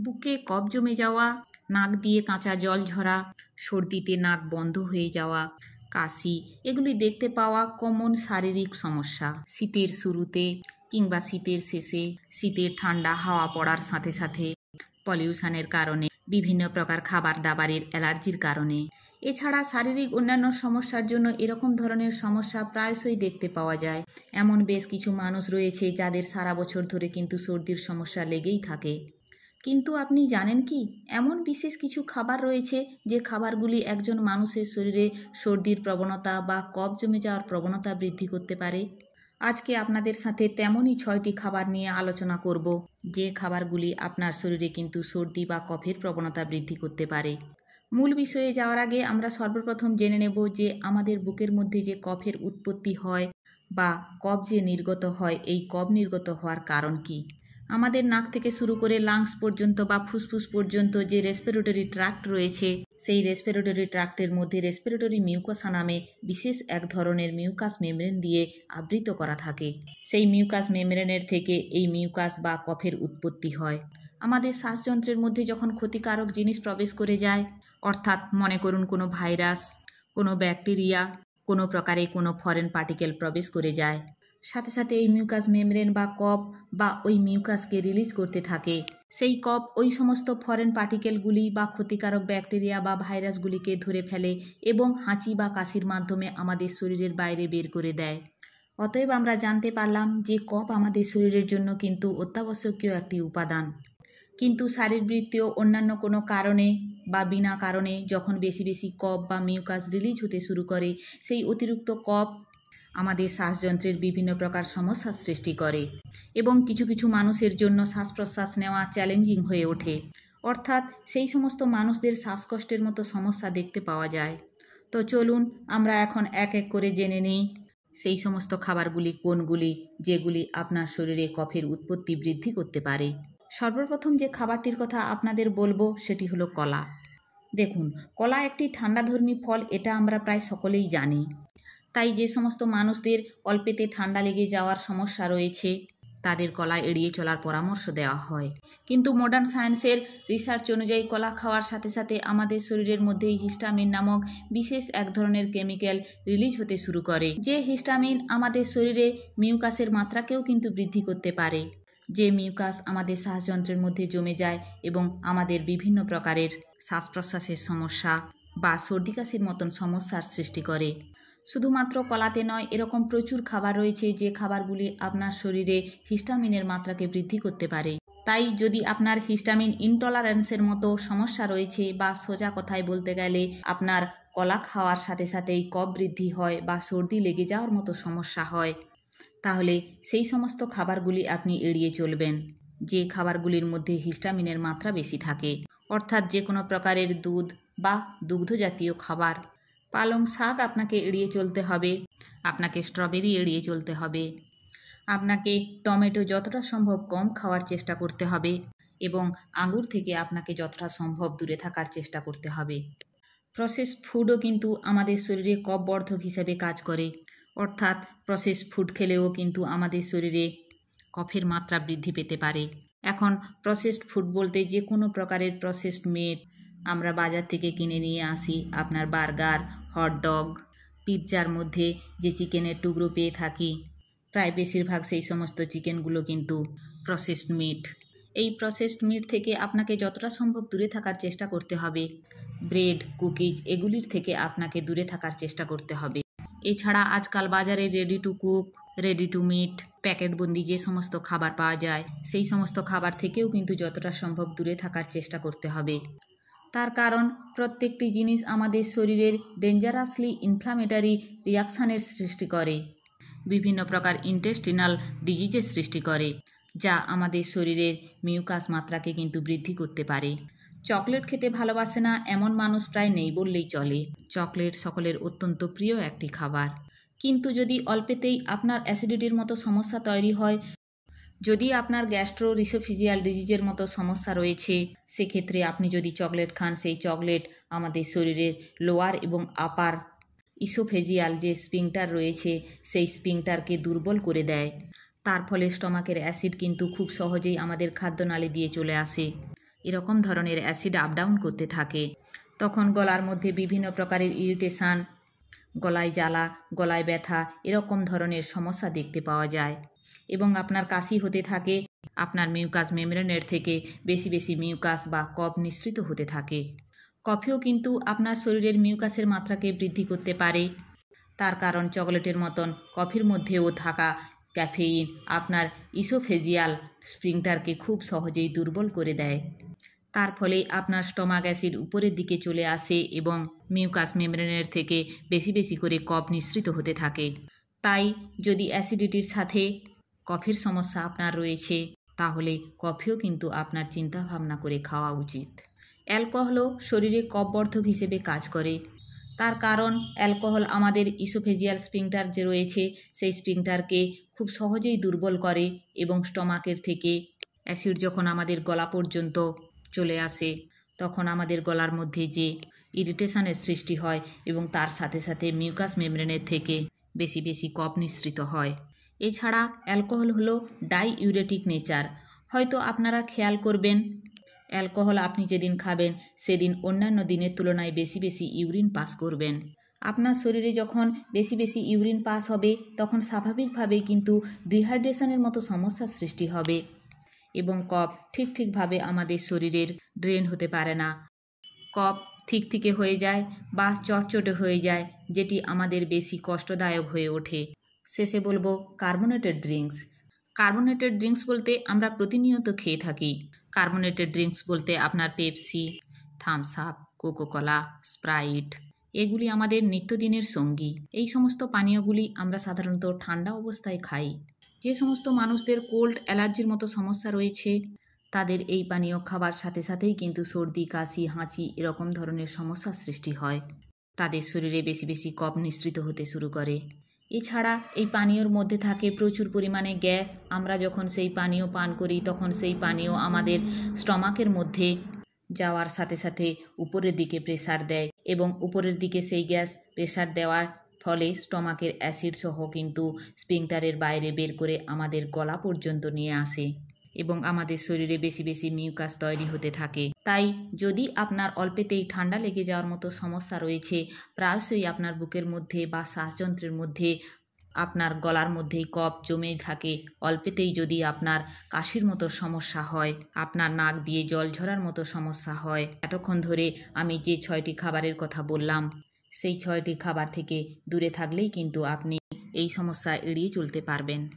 বুকে কফ জমে যাওয়া, নাক দিয়ে কাঁচা জল ঝরা, সর্দিতে নাক বন্ধ হয়ে যাওয়া, কাশি এগুলি দেখতে পাওয়া কমন শারীরিক সমস্যা। শীতের শুরুতে কিংবা শীতের শেষে, শীতের ঠান্ডা হাওয়া পড়ার সাথে সাথে, পলিউশনের কারণে, বিভিন্ন প্রকার খাবার দাবারের অ্যালার্জির কারণে, এছাড়া শারীরিক অন্যান্য সমস্যার জন্য এরকম ধরনের সমস্যা প্রায়শই দেখতে পাওয়া যায়। এমন বেশ কিছু মানুষ রয়েছে যাদের সারা বছর ধরে কিন্তু সর্দির সমস্যা লেগেই থাকে। কিন্তু আপনি জানেন কি, এমন বিশেষ কিছু খাবার রয়েছে যে খাবারগুলি একজন মানুষের শরীরে সর্দির প্রবণতা বা কফ জমে যাওয়ার প্রবণতা বৃদ্ধি করতে পারে। আজকে আপনাদের সাথে তেমনই 6টি খাবার নিয়ে আলোচনা করব, যে খাবারগুলি আপনার শরীরে কিন্তু সর্দি বা কফের প্রবণতা বৃদ্ধি করতে পারে। মূল বিষয়ে যাওয়ার আগে আমরা সর্বপ্রথম জেনে নেব যে আমাদের বুকের মধ্যে যে কফের উৎপত্তি হয় বা কফ যে নির্গত হয়, এই কফ নির্গত হওয়ার কারণ কি। আমাদের নাক থেকে শুরু করে লাংস পর্যন্ত বা ফুসফুস পর্যন্ত যে রেসপিরেটরি ট্র্যাক্ট রয়েছে, সেই রেসপিরেটরি ট্র্যাক্টের মধ্যে রেসপিরেটরি মিউকোসা নামে বিশেষ এক ধরনের মিউকাস মেমব্রেন দিয়ে আবৃত করা থাকে। সেই মিউকাস মেমব্রেনের থেকে এই মিউকাস বা কফের উৎপত্তি হয়। আমাদের শ্বাসযন্ত্রের মধ্যে যখন ক্ষতিকারক জিনিস প্রবেশ করে যায়, অর্থাৎ মনে করুন কোনো ভাইরাস, কোনো ব্যাকটেরিয়া, কোনো প্রকারে কোনো ফরেন পার্টিকেল প্রবেশ করে যায়, সাথে সাথে এই মিউকাস মেমব্রেন বা কফ বা ওই মিউকাসকে রিলিজ করতে থাকে। সেই কফ ওই সমস্ত ফরেন পার্টিকেলগুলি বা ক্ষতিকারক ব্যাকটেরিয়া বা ভাইরাসগুলিকে ধরে ফেলে এবং হাঁচি বা কাশির মাধ্যমে আমাদের শরীরের বাইরে বের করে দেয়। অতএব আমরা জানতে পারলাম যে কফ আমাদের শরীরের জন্য কিন্তু অত্যাবশ্যকীয় একটি উপাদান। কিন্তু শারীরবৃত্তীয় অন্যান্য কোনো কারণে বা বিনা কারণে যখন বেশি বেশি কফ বা মিউকাস রিলিজ হতে শুরু করে, সেই অতিরিক্ত কফ আমাদের শ্বাসযন্ত্রের বিভিন্ন প্রকার সমস্যার সৃষ্টি করে এবং কিছু কিছু মানুষের জন্য শ্বাস প্রশ্বাস নেওয়া চ্যালেঞ্জিং হয়ে ওঠে। অর্থাৎ সেই সমস্ত মানুষদের শ্বাসকষ্টের মতো সমস্যা দেখতে পাওয়া যায়। তো চলুন আমরা এখন এক এক করে জেনে নিই সেই সমস্ত খাবারগুলি কোনগুলি, যেগুলি আপনার শরীরে কফের উৎপত্তি বৃদ্ধি করতে পারে। সর্বপ্রথম যে খাবারটির কথা আপনাদের বলবো সেটি হলো কলা। দেখুন, কলা একটি ঠান্ডাধর্মী ফল, এটা আমরা প্রায় সকলেই জানি। তাই যে সমস্ত মানুষদের অল্পেতে ঠান্ডা লেগে যাওয়ার সমস্যা রয়েছে, তাদের কলা এড়িয়ে চলার পরামর্শ দেওয়া হয়। কিন্তু মডার্ন সায়েন্সের রিসার্চ অনুযায়ী কলা খাওয়ার সাথে সাথে আমাদের শরীরের মধ্যে হিস্টামিন নামক বিশেষ এক ধরনের কেমিক্যাল রিলিজ হতে শুরু করে, যে হিস্টামিন আমাদের শরীরে মিউকাসের মাত্রাকেও কিন্তু বৃদ্ধি করতে পারে। যে মিউকাস আমাদের শ্বাসযন্ত্রের মধ্যে জমে যায় এবং আমাদের বিভিন্ন প্রকারের শ্বাস প্রশ্বাসের সমস্যা বা সর্দি কাশির মতন সমস্যার সৃষ্টি করে। শুধুমাত্র কলাতে নয়, এরকম প্রচুর খাবার রয়েছে যে খাবারগুলি আপনার শরীরে হিস্টামিনের মাত্রাকে বৃদ্ধি করতে পারে। তাই যদি আপনার হিস্টামিন ইনটলারেন্সের মতো সমস্যা রয়েছে, বা সোজা কথায় বলতে গেলে আপনার কলা খাওয়ার সাথে সাথেই কফ বৃদ্ধি হয় বা সর্দি লেগে যাওয়ার মতো সমস্যা হয়, তাহলে সেই সমস্ত খাবারগুলি আপনি এড়িয়ে চলবেন যে খাবারগুলির মধ্যে হিস্টামিনের মাত্রা বেশি থাকে। অর্থাৎ যে কোনো প্রকারের দুধ বা দুগ্ধজাতীয় খাবার, পালং শাক আপনাকে এড়িয়ে চলতে হবে, আপনাকে স্ট্রবেরি এড়িয়ে চলতে হবে, আপনাকে টমেটো যতটা সম্ভব কম খাওয়ার চেষ্টা করতে হবে এবং আঙুর থেকে আপনাকে যতটা সম্ভব দূরে থাকার চেষ্টা করতে হবে। প্রসেসড ফুডও কিন্তু আমাদের শরীরে কফ বর্ধক হিসেবে কাজ করে। অর্থাৎ প্রসেসড ফুড খেলেও কিন্তু আমাদের শরীরে কফের মাত্রা বৃদ্ধি পেতে পারে। এখন প্রসেসড ফুড বলতে যে কোনো প্রকারের প্রসেসড মিট আমরা বাজার থেকে কিনে নিয়ে আসি। আপনার বার্গার, হটডগ, পিৎজার মধ্যে যে চিকেনের টুকরো পেয়ে থাকি, প্রায় বেশিরভাগ সেই সমস্ত চিকেনগুলো কিন্তু প্রসেসড মিট। এই প্রসেসড মিট থেকে আপনাকে যতটা সম্ভব দূরে থাকার চেষ্টা করতে হবে। ব্রেড, কুকিজ এগুলির থেকে আপনাকে দূরে থাকার চেষ্টা করতে হবে। এছাড়া আজকাল বাজারে ready to cook, ready to meat, প্যাকেটবন্দি যে সমস্ত খাবার পাওয়া যায়, সেই সমস্ত খাবার থেকেও কিন্তু যতটা সম্ভব দূরে থাকার চেষ্টা করতে হবে। তার কারণ প্রত্যেকটি জিনিস আমাদের শরীরের ডেঞ্জারাসলি ইনফ্লামেটারি রিয়াকশানের সৃষ্টি করে, বিভিন্ন প্রকার ইন্টেস্টিনাল ডিজিজের সৃষ্টি করে, যা আমাদের শরীরের মিউকাস মাত্রাকে কিন্তু বৃদ্ধি করতে পারে। চকলেট খেতে ভালোবাসে না এমন মানুষ প্রায় নেই বললেই চলে। চকলেট সকলের অত্যন্ত প্রিয় একটি খাবার। কিন্তু যদি অল্পেতেই আপনার অ্যাসিডিটির মতো সমস্যা তৈরি হয়, যদি আপনার গ্যাস্ট্রো রিসোফিজিয়াল ডিজিজের মতো সমস্যা রয়েছে, সেক্ষেত্রে আপনি যদি চকলেট খান, সেই চকলেট আমাদের শরীরের লোয়ার এবং আপার ইসোফেজিয়াল যে স্পিংটার রয়েছে, সেই স্পিংটারকে দুর্বল করে দেয়। তার ফলে স্টমাকের অ্যাসিড কিন্তু খুব সহজেই আমাদের খাদ্যনালী দিয়ে চলে আসে, এরকম ধরনের অ্যাসিড আপ ডাউন করতে থাকে, তখন গলার মধ্যে বিভিন্ন প্রকারের ইরিটেশান, গলায় জ্বালা, গলায় ব্যথা এরকম ধরনের সমস্যা দেখতে পাওয়া যায়। এবং আপনার কাশি হতে থাকে, আপনার মিউকাস মেমব্রেনের থেকে বেশি বেশি মিউকাস বা কফ নিঃসৃত হতে থাকে। কফিও কিন্তু আপনার শরীরের মিউকাসের মাত্রাকে বৃদ্ধি করতে পারে। তার কারণ চকোলেটের মতন কফির মধ্যেও থাকা ক্যাফেইন আপনার ইসোফেজিয়াল স্ফিংক্টারকে খুব সহজেই দুর্বল করে দেয়। তার ফলে আপনার স্টমাক অ্যাসিড উপরের দিকে চলে আসে এবং মিউকাস মেমব্রেনের থেকে বেশি বেশি করে কফ নিঃসৃত হতে থাকে। তাই যদি অ্যাসিডিটির সাথে কফের সমস্যা আপনার রয়েছে, তাহলে কফিও কিন্তু আপনার চিন্তা ভাবনা করে খাওয়া উচিত। অ্যালকোহলও শরীরে কফবর্ধক হিসেবে কাজ করে। তার কারণ অ্যালকোহল আমাদের ইসোফেজিয়াল স্ফিংক্টার যে রয়েছে সেই স্ফিংক্টারকে খুব সহজেই দুর্বল করে এবং স্টমাকের থেকে অ্যাসিড যখন আমাদের গলা পর্যন্ত চলে আসে, তখন আমাদের গলার মধ্যে যে ইরিটেশনের সৃষ্টি হয় এবং তার সাথে সাথে মিউকাস মেমব্রেনের থেকে বেশি বেশি কফ নিঃসৃত হয়। এছাড়া অ্যালকোহল হলো ডাইইউরেটিক নেচার। হয়তো আপনারা খেয়াল করবেন, অ্যালকোহল আপনি যেদিন খাবেন সেদিন অন্যান্য দিনের তুলনায় বেশি বেশি ইউরিন পাস করবেন। আপনার শরীরে যখন বেশি বেশি ইউরিন পাস হবে, তখন স্বাভাবিকভাবেই কিন্তু ডিহাইড্রেশনের মতো সমস্যার সৃষ্টি হবে এবং কফ ঠিকভাবে আমাদের শরীরের ড্রেন হতে পারে না। কফ থিকথিকে হয়ে যায় বা চটচটে হয়ে যায়, যেটি আমাদের বেশি কষ্টদায়ক হয়ে ওঠে। শেষে বলবো কার্বোনেটেড ড্রিঙ্কস। কার্বোনেটেড ড্রিঙ্কস বলতে আমরা প্রতিনিয়ত খেয়ে থাকি। কার্বোনেটেড ড্রিঙ্কস বলতে আপনার Pepsi, Thums Up, Coca Cola, Sprite এগুলি আমাদের নিত্যদিনের সঙ্গী। এই সমস্ত পানীয়গুলি আমরা সাধারণত ঠান্ডা অবস্থায় খাই। যে সমস্ত মানুষদের কোল্ড অ্যালার্জির মতো সমস্যা রয়েছে, তাদের এই পানীয় খাবার সাথে সাথেই কিন্তু সর্দি, কাশি, হাঁচি এরকম ধরনের সমস্যার সৃষ্টি হয়। তাদের শরীরে বেশি বেশি কফ নিঃসৃত হতে শুরু করে। এছাড়া এই পানীয়র মধ্যে থাকে প্রচুর পরিমাণে গ্যাস। আমরা যখন সেই পানীয় পান করি, তখন সেই পানীয় আমাদের স্টমাকের মধ্যে যাওয়ার সাথে সাথে উপরের দিকে প্রেসার দেয় এবং উপরের দিকে সেই গ্যাস প্রেসার দেওয়ার ফলে স্টমাকের অ্যাসিড সহ কিন্তু স্ফিংক্টারের বাইরে বের করে আমাদের গলা পর্যন্ত নিয়ে আসে এবং আমাদের শরীরে বেশি বেশি মিউকাস তৈরি হতে থাকে। তাই যদি আপনার অল্পেতেই ঠান্ডা লেগে যাওয়ার মতো সমস্যা রয়েছে, প্রায়শই আপনার বুকের মধ্যে বা শ্বাসযন্ত্রের মধ্যে, আপনার গলার মধ্যেই কফ জমে থাকে, অল্পেতেই যদি আপনার কাশির মতো সমস্যা হয়, আপনার নাক দিয়ে জল ঝরার মতো সমস্যা হয়, এতক্ষণ ধরে আমি যে 6টি খাবারের কথা বললাম, সেই 6টি খাবার থেকে দূরে থাকলেই কিন্তু আপনি এই সমস্যা এড়িয়ে চলতে পারবেন।